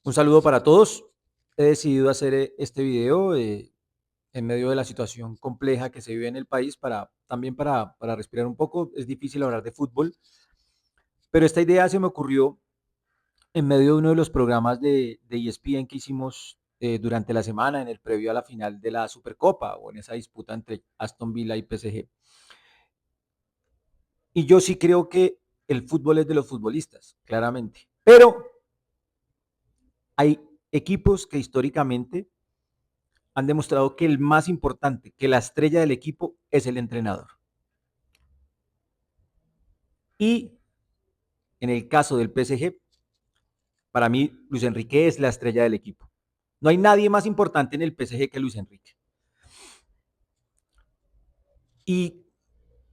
Un saludo para todos. He decidido hacer este video en medio de la situación compleja que se vive en el país también para respirar un poco. Es difícil hablar de fútbol, pero esta idea se me ocurrió en medio de uno de los programas de ESPN que hicimos durante la semana en el previo a la final de la Supercopa o en esa disputa entre Aston Villa y PSG. Y yo sí creo que el fútbol es de los futbolistas, claramente. Pero hay equipos que históricamente han demostrado que el más importante, que la estrella del equipo es el entrenador. Y en el caso del PSG, para mí Luis Enrique es la estrella del equipo. No hay nadie más importante en el PSG que Luis Enrique. Y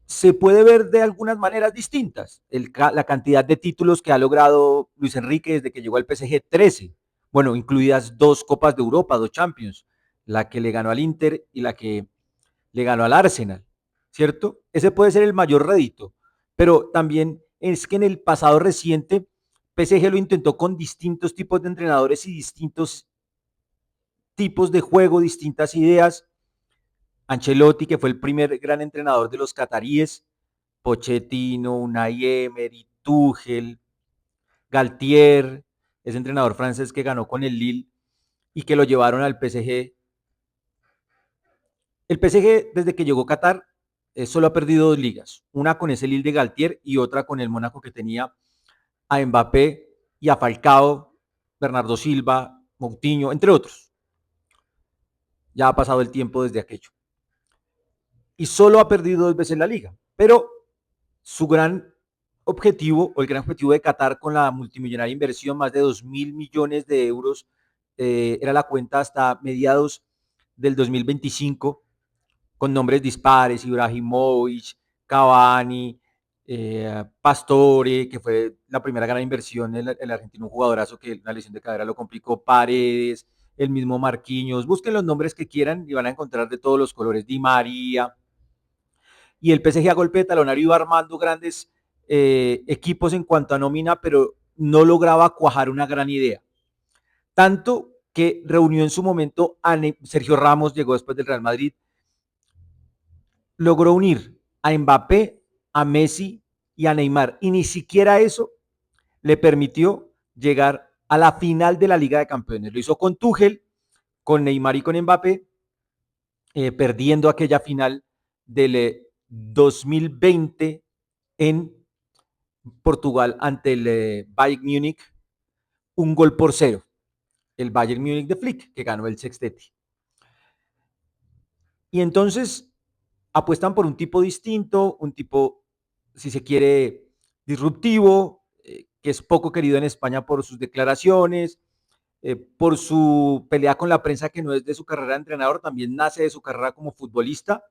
se puede ver de algunas maneras distintas. La cantidad de títulos que ha logrado Luis Enrique desde que llegó al PSG, 13. Bueno, incluidas 2 Copas de Europa, 2 Champions, la que le ganó al Inter y la que le ganó al Arsenal, ¿cierto? Ese puede ser el mayor rédito, pero también es que en el pasado reciente PSG lo intentó con distintos tipos de entrenadores y distintos tipos de juego, distintas ideas. Ancelotti, que fue el primer gran entrenador de los cataríes, Pochettino, Unai Emery, Tuchel, Galtier, ese entrenador francés que ganó con el Lille y que lo llevaron al PSG. El PSG, desde que llegó a Qatar, solo ha perdido 2 ligas, una con ese Lille de Galtier y otra con el Mónaco que tenía a Mbappé y a Falcao, Bernardo Silva, Moutinho, entre otros. Ya ha pasado el tiempo desde aquello. Y solo ha perdido 2 veces la liga. Pero su gran objetivo, o el gran objetivo de Qatar con la multimillonaria inversión, más de 2.000 millones de euros, era la cuenta hasta mediados del 2025, con nombres dispares: Ibrahimovic, Cavani, Pastore, que fue la primera gran inversión, el argentino, un jugadorazo que una lesión de cadera lo complicó, Paredes, el mismo Marquinhos. Busquen los nombres que quieran y van a encontrar de todos los colores, Di María. Y el PSG a golpe de talonario iba armando grandes equipos en cuanto a nómina, pero no lograba cuajar una gran idea. Tanto que reunió en su momento a Sergio Ramos, llegó después del Real Madrid, logró unir a Mbappé, a Messi y a Neymar. Y ni siquiera eso le permitió llegar a la final de la Liga de Campeones. Lo hizo con Tuchel, con Neymar y con Mbappé, perdiendo aquella final del 2020 en Portugal ante el Bayern Múnich, 1-0. El Bayern Múnich de Flick, que ganó el sextete. Y entonces apuestan por un tipo distinto, un tipo, si se quiere, disruptivo, que es poco querido en España por sus declaraciones, por su pelea con la prensa, que no es de su carrera de entrenador, también nace de su carrera como futbolista.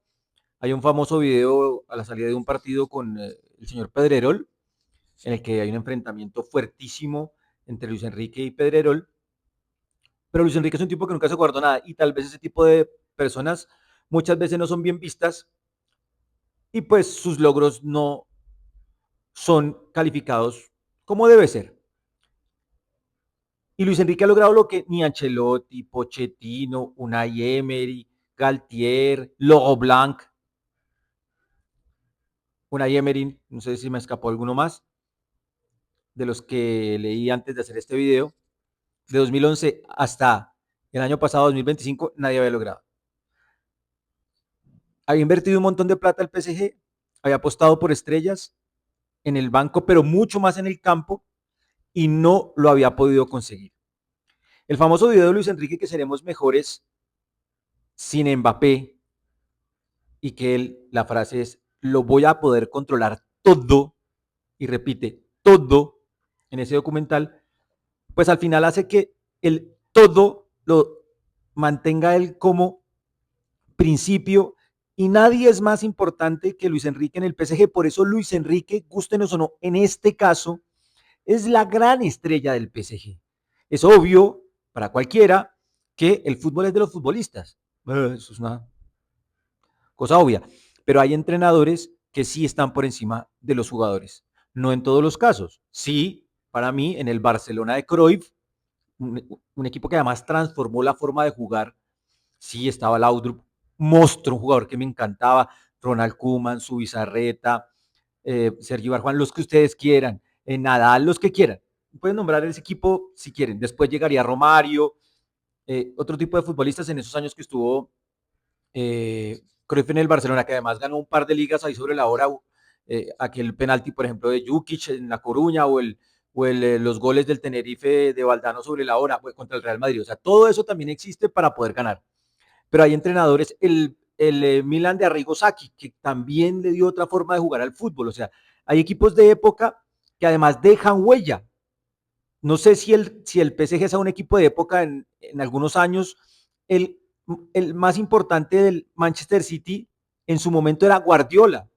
Hay un famoso video a la salida de un partido con el señor Pedrerol, en el que hay un enfrentamiento fuertísimo entre Luis Enrique y Pedrerol, pero Luis Enrique es un tipo que nunca se guardó nada y tal vez ese tipo de personas muchas veces no son bien vistas y pues sus logros no son calificados como debe ser. Y Luis Enrique ha logrado lo que ni Ancelotti, Pochettino, Unai Emery, Galtier, Logo Blanc, Unai Emery, no sé si me escapó alguno más, de los que leí antes de hacer este video, de 2011 hasta el año pasado, 2025, nadie había logrado. Había invertido un montón de plata el PSG, había apostado por estrellas en el banco, pero mucho más en el campo, y no lo había podido conseguir. El famoso video de Luis Enrique, que seremos mejores sin Mbappé, y que la frase es: lo voy a poder controlar todo, y repite, todo, en ese documental, pues al final hace que el todo lo mantenga él como principio, y nadie es más importante que Luis Enrique en el PSG. Por eso Luis Enrique, gústenos o no, en este caso es la gran estrella del PSG. Es obvio para cualquiera que el fútbol es de los futbolistas. Eso es una cosa obvia. Pero hay entrenadores que sí están por encima de los jugadores. No en todos los casos. Sí, para mí, en el Barcelona de Cruyff, un equipo que además transformó la forma de jugar. Sí, estaba Laudrup, monstruo, un jugador que me encantaba, Ronald Koeman, Zubizarreta, Sergio Barjuan, los que ustedes quieran, Nadal, los que quieran. Pueden nombrar ese equipo si quieren. Después llegaría Romario, otro tipo de futbolistas en esos años que estuvo Cruyff en el Barcelona, que además ganó un par de ligas ahí sobre la hora, aquel penalti, por ejemplo, de Jukic en La Coruña o los goles del Tenerife de Valdano sobre la hora contra el Real Madrid. O sea, todo eso también existe para poder ganar. Pero hay entrenadores, el Milan de Arrigo Sacchi, que también le dio otra forma de jugar al fútbol. O sea, hay equipos de época que además dejan huella. No sé si el PSG es un equipo de época en algunos años. El, el más importante del Manchester City en su momento era Guardiola.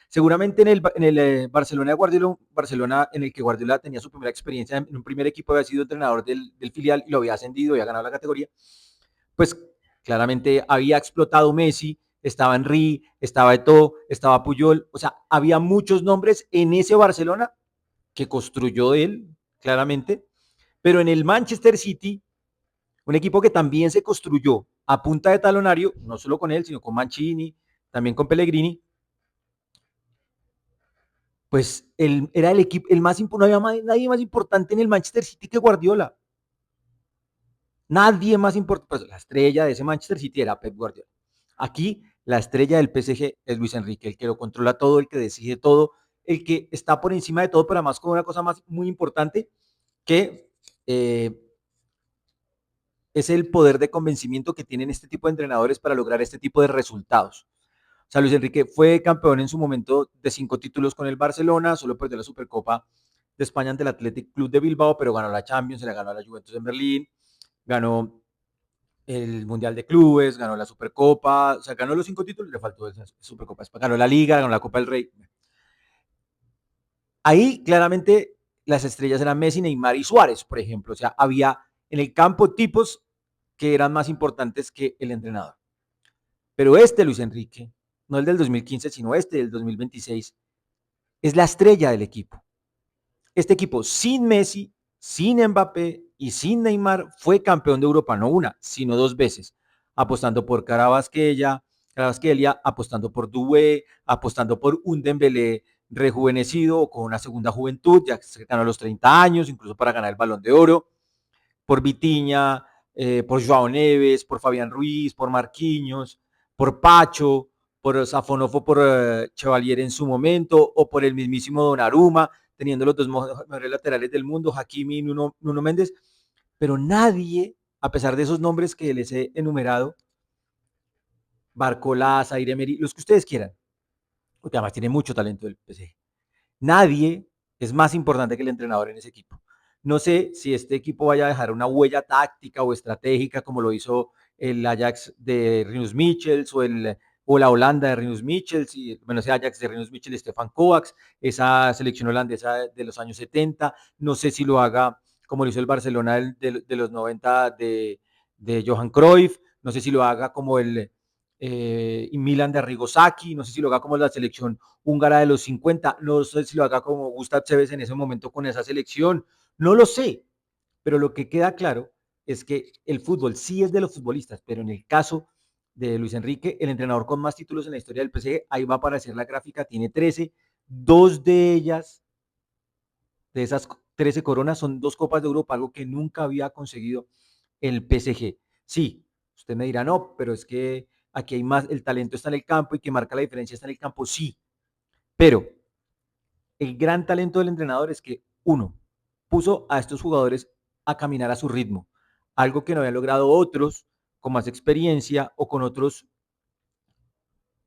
Seguramente en el Barcelona de Guardiola, Barcelona en el que Guardiola tenía su primera experiencia en un primer equipo, había sido entrenador del filial y lo había ascendido, había ganado la categoría. Pues claramente había explotado Messi, estaba Henry, estaba Eto'o, estaba Puyol, o sea, había muchos nombres en ese Barcelona que construyó él, claramente, pero en el Manchester City, un equipo que también se construyó a punta de talonario, no solo con él, sino con Mancini, también con Pellegrini, pues él era el equipo, el más, no había nadie más importante en el Manchester City que Guardiola. Nadie más importante, pues la estrella de ese Manchester City era Pep Guardiola. Aquí la estrella del PSG es Luis Enrique, el que lo controla todo, el que decide todo, el que está por encima de todo, pero además con una cosa más muy importante que es el poder de convencimiento que tienen este tipo de entrenadores para lograr este tipo de resultados. O sea, Luis Enrique fue campeón en su momento de 5 títulos con el Barcelona, solo perdió la Supercopa de España ante el Athletic Club de Bilbao, pero ganó la Champions, se la ganó a la Juventus en Berlín, ganó el Mundial de Clubes, ganó la Supercopa, o sea, ganó los 5 títulos, le faltó esa Supercopa, ganó la Liga, ganó la Copa del Rey. Ahí claramente las estrellas eran Messi, Neymar y Suárez, por ejemplo. O sea, había en el campo tipos que eran más importantes que el entrenador. Pero este Luis Enrique, no el del 2015, sino este del 2026, es la estrella del equipo. Este equipo sin Messi, sin Mbappé y sin Neymar fue campeón de Europa, no una, sino 2 veces, apostando por Kvaratskhelia, apostando por Doué, apostando por un Dembélé rejuvenecido o con una segunda juventud, ya que se ganó a los 30 años, incluso para ganar el Balón de Oro, por Vitinha, por Joao Neves, por Fabián Ruiz, por Marquinhos, por Pacho, por Safonofo, por Chevalier en su momento, o por el mismísimo Donnarumma, teniendo los dos mejores laterales del mundo, Hakimi y Nuno Méndez, pero nadie, a pesar de esos nombres que les he enumerado, Barcola, Zaire Emery, los que ustedes quieran, porque además tiene mucho talento el PSG, nadie es más importante que el entrenador en ese equipo. No sé si este equipo vaya a dejar una huella táctica o estratégica como lo hizo el Ajax de Rinus Michels o la Holanda de Rinus Michels, y, bueno, ese Ajax de Rinus Michels y Stefan Kovacs, esa selección holandesa de los años 70. No sé si lo haga como lo hizo el Barcelona de los 90 de Johan Cruyff, no sé si lo haga como el Milan de Arrigo Sacchi, no sé si lo haga como la selección húngara de los 50, no sé si lo haga como Gustav Cebes en ese momento con esa selección, no lo sé, pero lo que queda claro es que el fútbol sí es de los futbolistas, pero en el caso de Luis Enrique, el entrenador con más títulos en la historia del PSG, ahí va a aparecer la gráfica, tiene 13, dos de ellas, de esas 13 coronas, son 2 Copas de Europa, algo que nunca había conseguido el PSG. Sí, usted me dirá, no, pero es que aquí hay más, el talento está en el campo y que marca la diferencia está en el campo, sí, pero el gran talento del entrenador es que, uno, puso a estos jugadores a caminar a su ritmo, algo que no habían logrado otros con más experiencia o con otros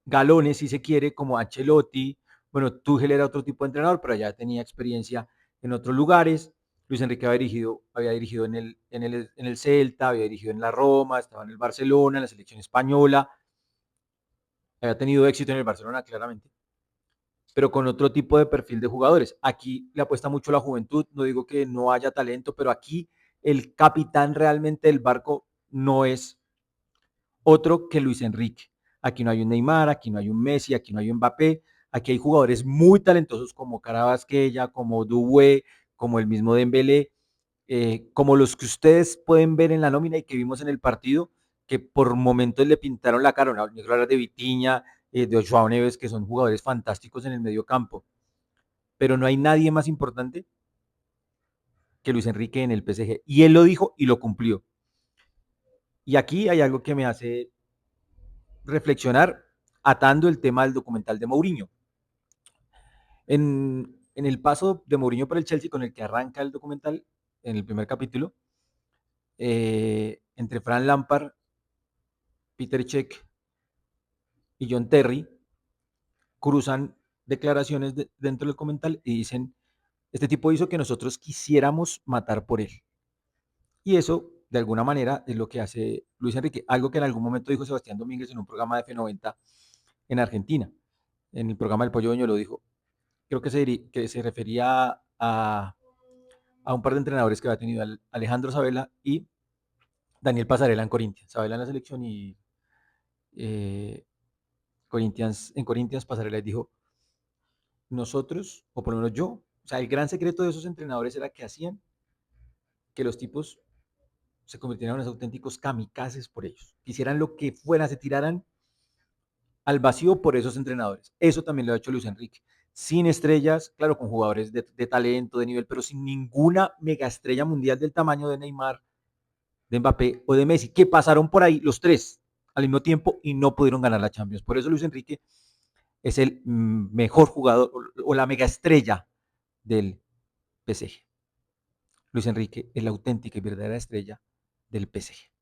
galones, si se quiere, como Ancelotti. Bueno, Tuchel era otro tipo de entrenador, pero ya tenía experiencia en otros lugares. Luis Enrique había dirigido en el Celta, había dirigido en la Roma, estaba en el Barcelona, en la selección española, había tenido éxito en el Barcelona, claramente, pero con otro tipo de perfil de jugadores. Aquí le apuesta mucho la juventud, no digo que no haya talento, pero aquí el capitán realmente del barco no es otro que Luis Enrique. Aquí no hay un Neymar, aquí no hay un Messi, aquí no hay un Mbappé, aquí hay jugadores muy talentosos como Kvaratskhelia, como Doué, como el mismo Dembélé, como los que ustedes pueden ver en la nómina y que vimos en el partido, que por momentos le pintaron la cara. No quiero hablar de Vitinha, de Joao Neves, que son jugadores fantásticos en el medio campo, pero no hay nadie más importante que Luis Enrique en el PSG. Y él lo dijo y lo cumplió. Y aquí hay algo que me hace reflexionar, atando el tema del documental de Mourinho. En el paso de Mourinho por el Chelsea, con el que arranca el documental, en el primer capítulo, entre Fran Lampard, Peter Cech y John Terry, cruzan declaraciones dentro del documental y dicen, este tipo hizo que nosotros quisiéramos matar por él. Y eso, de alguna manera, es lo que hace Luis Enrique, algo que en algún momento dijo Sebastián Domínguez en un programa de F90 en Argentina. En el programa del Pollo Doño lo dijo. Creo que se refería a un par de entrenadores que había tenido, Alejandro Sabela y Daniel Pasarela en Corinthians. Sabela en la selección y eh, en Corinthians Pasarela dijo, nosotros, o por lo menos yo, o sea, el gran secreto de esos entrenadores era que hacían que los tipos se convirtieran en unos auténticos kamikazes por ellos. Quisieran lo que fuera, se tiraran al vacío por esos entrenadores. Eso también lo ha hecho Luis Enrique. Sin estrellas, claro, con jugadores de talento, de nivel, pero sin ninguna mega estrella mundial del tamaño de Neymar, de Mbappé o de Messi, que pasaron por ahí los tres al mismo tiempo y no pudieron ganar la Champions. Por eso Luis Enrique es el mejor jugador o la mega estrella del PSG. Luis Enrique es la auténtica y verdadera estrella del PSG.